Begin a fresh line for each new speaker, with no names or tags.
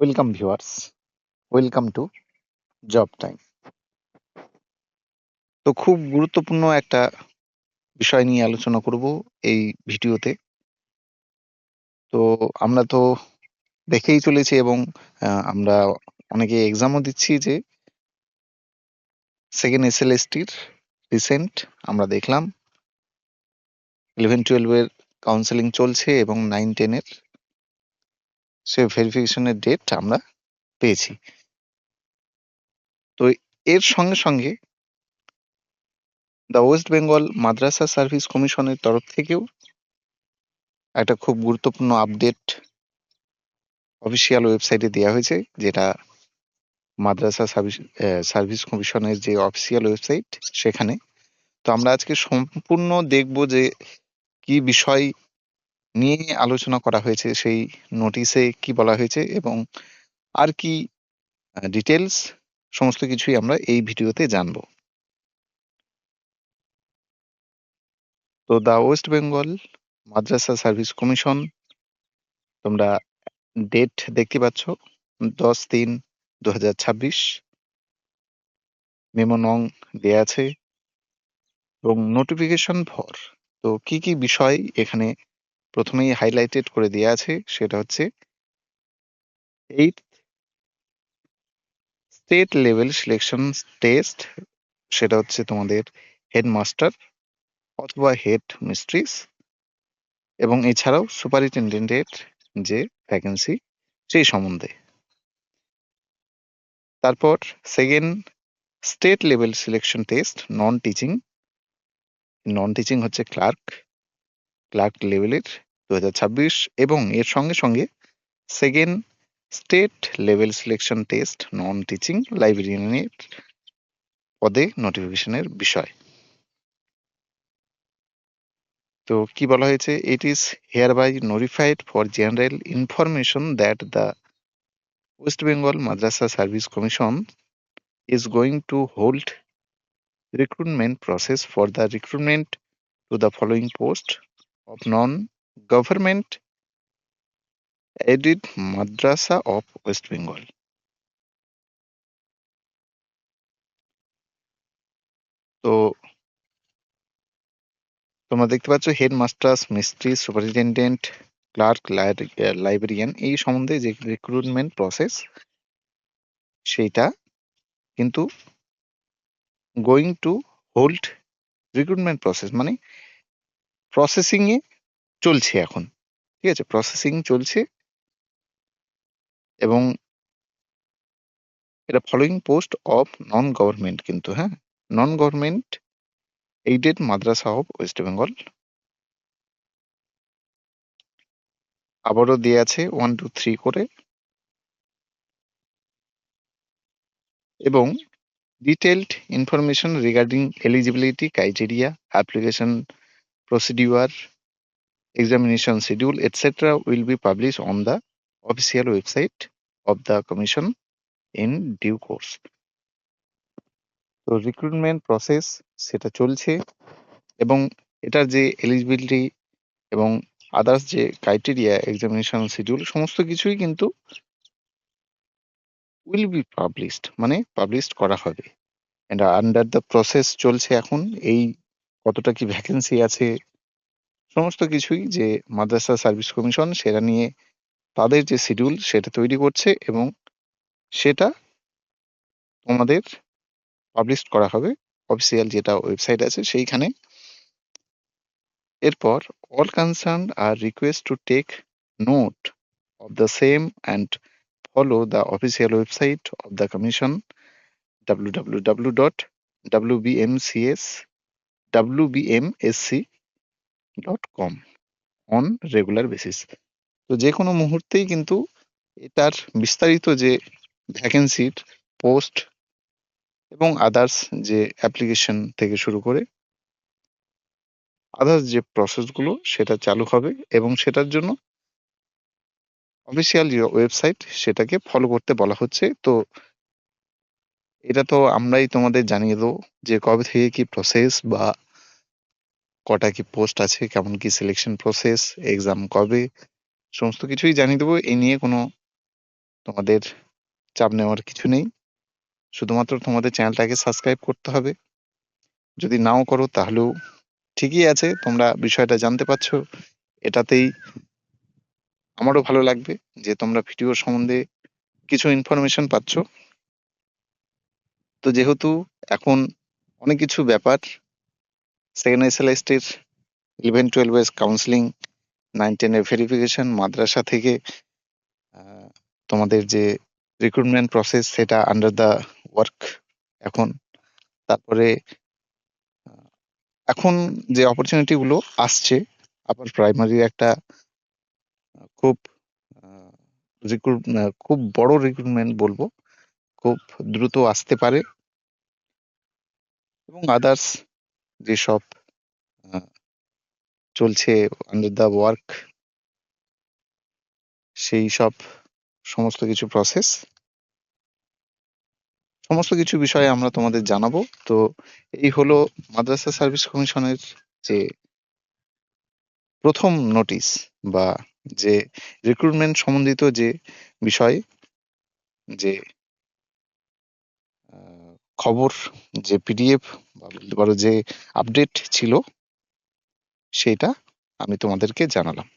Welcome viewers, welcome to job time. তো খুব গুরুত্বপূর্ণ একটা বিষয় নিয়ে আলোচনা করব এই ভিডিওতে। তো আমরা তো দেখেই চলেছি এবং আমরা অনেকে এক্সামও দিচ্ছি যে সেকেন্ড এসএলএসটির রিসেন্ট আমরা দেখলাম 11-12 এর কাউন্সেলিং চলছে এবং 9-10 এর সে ভেরিফিকেশনের ডেট আমরা পেয়েছি। তো এর সঙ্গে সঙ্গে দ্য ওয়েস্ট বেঙ্গল মাদ্রাসা সার্ভিস কমিশনের তরফ থেকেও একটা খুব গুরুত্বপূর্ণ আপডেট অফিসিয়াল ওয়েবসাইটে দেওয়া হয়েছে, যেটা মাদ্রাসা সার্ভিস কমিশনের যে অফিসিয়াল ওয়েবসাইট সেখানে। তো আমরা আজকে সম্পূর্ণ দেখব যে কি বিষয় নিয়ে আলোচনা করা হয়েছে, সেই নোটিশে কি বলা হয়েছে এবং আর কি ডিটেলস, সমস্ত কিছুই আমরা এই ভিডিওতে জানবো। তো the West Bengal Madrasah service commission, তোমরা ডেট দেখতে পাচ্ছ 10-3-2026, মেমো নং দেয়া আছে এবং নোটিফিকেশন ফর। তো কি কি বিষয় এখানে প্রথমেই হাইলাইটেড করে দেওয়া আছে, সেটা হচ্ছে eight state level selection test, সেটা হচ্ছে তোমাদের হেডমাস্টার অথবা হেড মিস্ট্রিস এবং এছাড়াও সুপারিনটেন্ডেন্টের যে ভ্যাকেন্সি সেই সম্বন্ধে। তারপর second state level selection test non teaching হচ্ছে ক্লার্ক লেভেলের 2026 এবং এর সঙ্গে সঙ্গে second state level selection test non teaching লাইব্রেরিয়ানের পদে নোটিফিকেশনের বিষয়। তো কি বলা হয়েছে, it is hereby notified for general information that the West Bengal Madrasah service commission is going to hold recruitment process for the recruitment to the following post of non-government aided madrasa of West Bengal. তো তোমরা দেখতে পাচ্ছ headmasters, মিস্ট্রি, superintendent, clerk, librarian এই সম্বন্ধে যে recruitment process সেইটা কিন্তু going to hold recruitment process মানে প্রসেসিং এ চলছে এখন, ঠিক আছে, প্রসেসিং চলছে এবং এটা following post of non government, কিন্তু হ্যাঁ, নন গভর্নমেন্ট এইডেড মাদ্রাসা অফ ওয়েস্ট বেঙ্গল। আবারও দিয়ে আছে 1, 2, 3 করে এবং detailed information regarding eligibility criteria, application procedure, examination schedule, etc. will be published on the official website of the commission in due course. তো recruitment process সেটা চলছে এবং এটার যে এলিজিবিলিটি এবং আদার্স যে ক্রাইটেরিয়া, এক্সামিনেশন শিডিউল, সমস্ত কিছুই কিন্তু উইল বি পাবলিশড মানে পাবলিশড করা হবে। এটা আন্ডার দ্য প্রসেস চলছে এখন। এই কতটা কি ভ্যাকেন্সি আছে সমস্ত কিছুই যে মাদ্রাসা সার্ভিস কমিশন সেটা নিয়ে তাদের যে শিডিউল সেটা তৈরি করছে এবং সেটা তোমাদের পাবলিশ করা হবে অফিসিয়াল যেটা ওয়েবসাইট আছে সেইখানে। এরপর all concern are request to take note of the same and follow the official website of the commission www.wbmsc.com on regular basis. তো যে কোনো মুহূর্তেই কিন্তু এটার বিস্তারিত যে ভ্যাকেন্সির পোস্ট এবং আদার্স যে অ্যাপ্লিকেশন থেকে শুরু করে আদার্স যে প্রসেসগুলো সেটা চালু হবে এবং সেটার জন্য অফিসিয়াল যে ওয়েবসাইট সেটাকে ফলো করতে বলা হচ্ছে। তো এটা তো আমরাই তোমাদের জানিয়ে দেবো যে কবে থেকে কি প্রসেস বা কটা কি পোস্ট আছে, কেমন কি সিলেকশন প্রসেস, এক্সাম কবে, সমস্ত কিছুই জানিয়ে দেবো। এই নিয়ে কোনো তোমাদের চাপ নেওয়ার কিছু নেই, শুধুমাত্র তোমাদের চ্যানেলটাকে সাবস্ক্রাইব করতে হবে। যদি নাও করো তাহলেও ঠিকই আছে, তোমরা বিষয়টা জানতে পারছো, এটাতেই আমারও ভালো লাগবে যে তোমরা ভিডিও সম্বন্ধে কিছু ইনফরমেশন পাচ্ছ। তো যেহেতু এখন অনেক কিছু ব্যাপার, সেকেন্ড এসএলএসটি এর 11-12 এর কাউন্সিলিং, 9-10 এর ভেরিফিকেশন, মাদ্রাসা থেকে তোমাদের যে রিক্রুটমেন্ট প্রসেস সেটা আন্ডার দ্য ওয়ার্ক এখন। তারপরে এখন যে অপরচুনিটি গুলো আসছে, আবার প্রাইমারি একটা খুব খুব বড় রিক্রুটমেন্ট বলবো, খুব দ্রুত আসতে পারে, এবং আদার্স যেসব চলছে আন্ডার দ্য ওয়ার্ক, সেই সব সমস্ত কিছু প্রসেস, সমস্ত কিছু বিষয়ে আমরা তোমাদের জানাবো। তো এই হলো মাদ্রাসা সার্ভিস কমিশনের যে প্রথম নোটিশ বা যে রিক্রুটমেন্ট সম্বন্ধিত যে বিষয়, যে খবর, যে পিডিএফ বা বলতে পারো যে আপডেট ছিল, সেটা আমি তোমাদেরকে জানালাম।